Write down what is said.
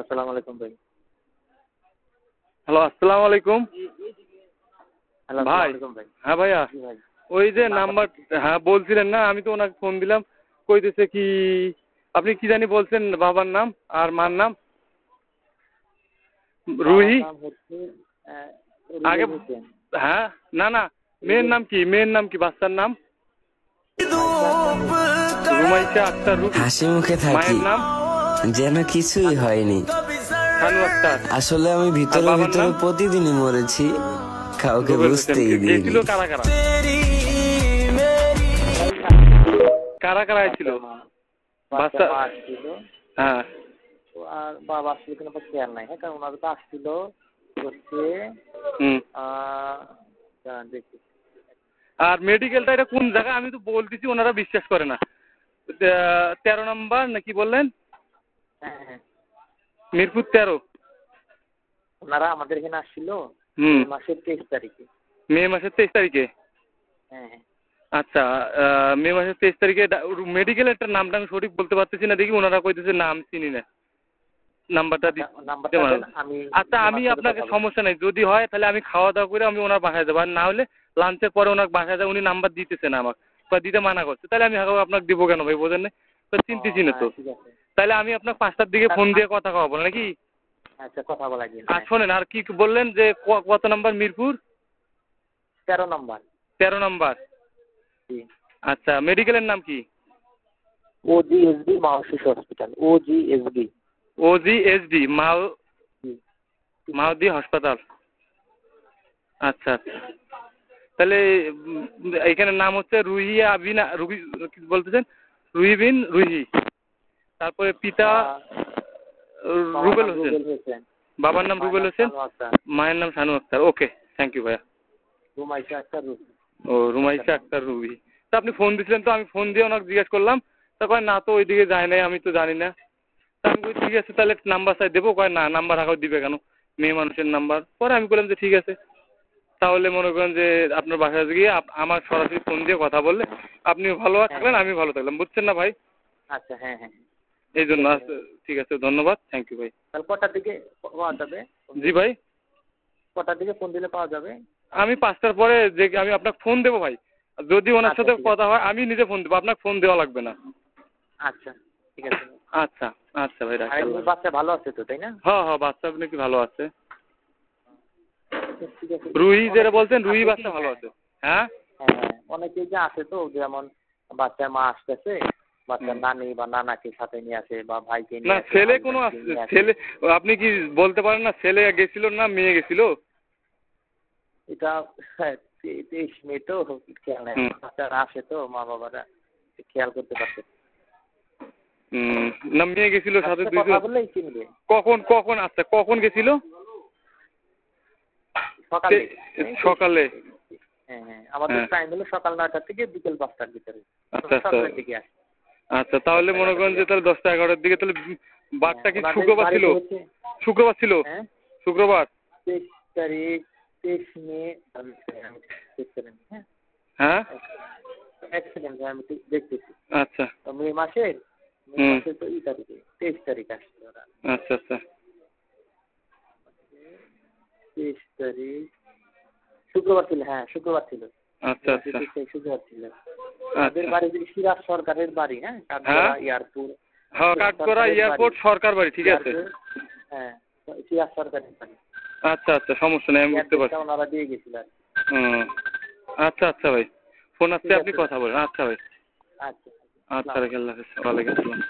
আসসালামু আলাইকুম ভাই। হ্যালো, আসসালামু আলাইকুম হ্যালো, ভাই। আসসালামু আলাইকুম ভাই। হ্যাঁ ভাইয়া, জি ভাই। ওই যে নাম্বারটা নাম্বার, হ্যাঁ বলছিলেন না, আমি তো ওনাকে ফোন দিলাম, কইতেছে কি আপনি কি জানি বলছেন বাবার নাম আর মার নাম? বাবার রুহি নাম হচ্ছে আগে। রুবেল হোসেন। হ্যাঁ, না না, মেয়ের রুবেল নাম কি? মেয়ের নাম কি? বাচ্চার নাম রুমাইশা আক্তার রুহি। রুমাইশা আক্তার রুহি। হাসি মুখে থাকি মায়ের নাম যেন কিছুই শানু হয়নি। শানু আক্তার। আসলে আমি আর ভিতরে বাবার ভিতরে নাম প্রতিদিনই মরেছি, কাউকে রুবেল হোসেন। বুঝতেই গেছিল দিইনি। কারা কারা? সবাই আসছিল। কারা কারা আইছিল? বাচ্চা বাচ্চা। মা আসছিল। হ্যাঁ। তো আর বাবা আসছিল কিনা বা খেয়াল নাই। হ্যাঁ, কারণ ওনারা তো আসছিল হচ্ছে হুম। দাঁড়ান দেখি। আর মেডিকেলটা এটা কোন জায়গা? আমি তো বলতেছি, ওনারা বিশ্বাস করে না। 13 নম্বর নাকি বললেন? হ্যাঁ হ্যাঁ, মিরপুর 13। ওনারা আমাদের এখানে আসছিল হুম। এই মাসের 23 তারিখে। মে মাসের 23 তারিখে। হ্যাঁ হ্যাঁ। আচ্ছা, মে মাসের 23 তারিখে মেডিকেলের নামটা আমি সঠিক বলতে পারতেছি না, দেখি ওনারা কইতেছে নাম চিনি না। নাম্বারটা দিতে নাম্বারটা পারেন? দেন, আমি আচ্ছা, ওনার আমি সাথে আপনাকে কথা বলবো। সমস্যা নেই, যদি হয় তাহলে আমি খাওয়া দাওয়া করে আমি ওনার বাসায় যাবো, আর না হলে লাঞ্চের পরে ওনার বাসায় যাবো। উনি নাম্বার দিতেছে না আমাকে, বা দিতে মানা করছে, তাহলে আমি আপনাকে দিব কেন ভাই? বোঝেন না তো, ও চিনতেছি না হ্যাঁ, তো। ঠিক আছে। তাহলে আমি আপনার 5টার দিকে ফোন দিয়ে কথা কওয়াবো নাকি? আচ্ছা, কথা বলা গিয়ে। আর শোনেন, আর কি বললেন যে কত নাম্বার? মিরপুর 13 নম্বর। 13 নম্বর। জি। আচ্ছা, মেডিকেলের নাম কি? ওজিএসডি মা শিশু হসপিটাল। ওজিএসডি। OGSD জি। মাওদি হাসপাতাল। আচ্ছা আচ্ছা, তাহলে এখানে নাম হচ্ছে রুহিয়া আবিনা রুহি, কি বলতেছেন? রুহি বিন রুহি। তারপরে পিতা বাবার রুবেল নাম হোসেন। রুবেল হোসেন। বাবার নাম মায়ের রুবেল নাম হোসেন। শানু আক্তার। মায়ের নাম শানু আক্তার। ওকে, থ্যাংক ইউ ভাইয়া। রুমাইশা আক্তার রুহি। ও, রুমাইশা আক্তার রুহি। তা আপনি ফোন দিয়েছিলেন, তো আমি ফোন দিয়ে ওনাকে জিজ্ঞেস করলাম, তা কয় না তো ওইদিকে যায় নাই, আমি তো জানি না। তা আমি কই ঠিক আছে, তাহলে নাম্বার চাই দেবো? কয় না, নাম্বার রাখাও দিবে কেন, মেয়ে মানুষের নাম্বার। পরে আমি বললাম যে ঠিক আছে, তাহলে মনে করেন যে আপনার বাসায় গিয়ে আমার সরাসরি ফোন দিয়ে কথা বললে আপনিও ভালো থাকলেন, আমিও ভালো থাকলাম, বুঝছেন না ভাই? আচ্ছা, হ্যাঁ হ্যাঁ। এই জন্য ঠিক আছে, ধন্যবাদ, থ্যাংক ইউ ভাই। তাহলে কটার দিকে পাওয়া যাবে? জি ভাই, কটার দিকে ফোন দিলে পাওয়া যাবে? আমি 5টার পরে যে আমি আপনাকে ফোন দেবো ভাই। যদি ওনার আচ্ছা, সাথে ঠিক কথা হয় আমি নিজে ফোন দেবো, আপনাকে ফোন দেওয়া লাগবে না। আচ্ছা, ঠিক আছে। আচ্ছা আচ্ছা ভাই, আর রাখি। এমনি বাচ্চা ভালো আছে তো, তাই না? হ্যাঁ হ্যাঁ, বাচ্চা আপনি কি ভালো আছে? ঠিক আছে। রুহি যেটা বলছেন, রুহি আপনি বাচ্চা কি- ভালো আছে। হ্যাঁ হ্যাঁ হ্যাঁ, অনেকেই যে আসে তো, যেমন বাচ্চার মা আসতেছে, বাচ্চার নানি বা নানাকে সাথে নিয়ে আসে, বা ভাইকে না, নিয়ে আসে, ছেলে কোনো হাজবেন্ডকে নিয়ে আসে। ছেলে, আপনি কি বলতে পারেন না ছেলে গেছিল না মেয়ে গেছিল? এটা 23 মে তো, খেয়াল নেই। বাচ্চারা আসে তো, মা বাবারা খেয়াল করতে পারছে। না, মেয়ে গেছিল সাথে আজকে দুইজন। কথা বললেই চিনবে। কখন কখন আচ্ছা, কখন গেছিল? সকালে। সকালে। হ্যাঁ হ্যাঁ, আমাদের হ্যাঁ। টাইম হলো সকাল 9টা থেকে বিকেল 5টার ভিতরে। আচ্ছা আচ্ছা সকালের দিকে আসে। আচ্ছা, তাহলে মনে করেন যে তাহলে 10টা 11টার দিকে, তাহলে বারটা কি ওনাদের শুক্রবার ছিল? বাড়িতে হচ্ছে, শুক্রবার ছিল। হ্যাঁ, শুক্রবার। 23 তারিখ, 23 মে। আমি দেখছিলাম, হ্যাঁ, হ্যাঁ। এক সেকেন্ড আমি দেখতেছি। আচ্ছা মে মাসের তো এই তারিখে 23 তারিখ আসছে ওরা। আচ্ছা আচ্ছা 23 তারিখ শুক্রবার ছিল। হ্যাঁ, শুক্রবার ছিল। আচ্ছা আচ্ছা 23 তারিখ শুক্রবার ছিল। আচ্ছা। তাদের বাড়ি সিরাজ সরকারের বাড়ি, হ্যাঁ, কাঠগড়া এয়ারপোর্ট। হ্যাঁ, কাঠগড়া এয়ারপোর্ট সরকার বাড়ি, ঠিক আছে। হ্যাঁ, সিরাজ সরকারের বাড়ি। আচ্ছা আচ্ছা, সমস্যা নেই, আমি বুঝতে পারছি। ওনারা দিয়ে গেছিল আর কি। আচ্ছা আচ্ছা ভাই, ফোন আসছে, আপনি কথা বলেন। আচ্ছা ভাই, আচ্ছা। আচ্ছা, আল্লাহ হাফেজ। ওয়ালাইকুম আসসালাম।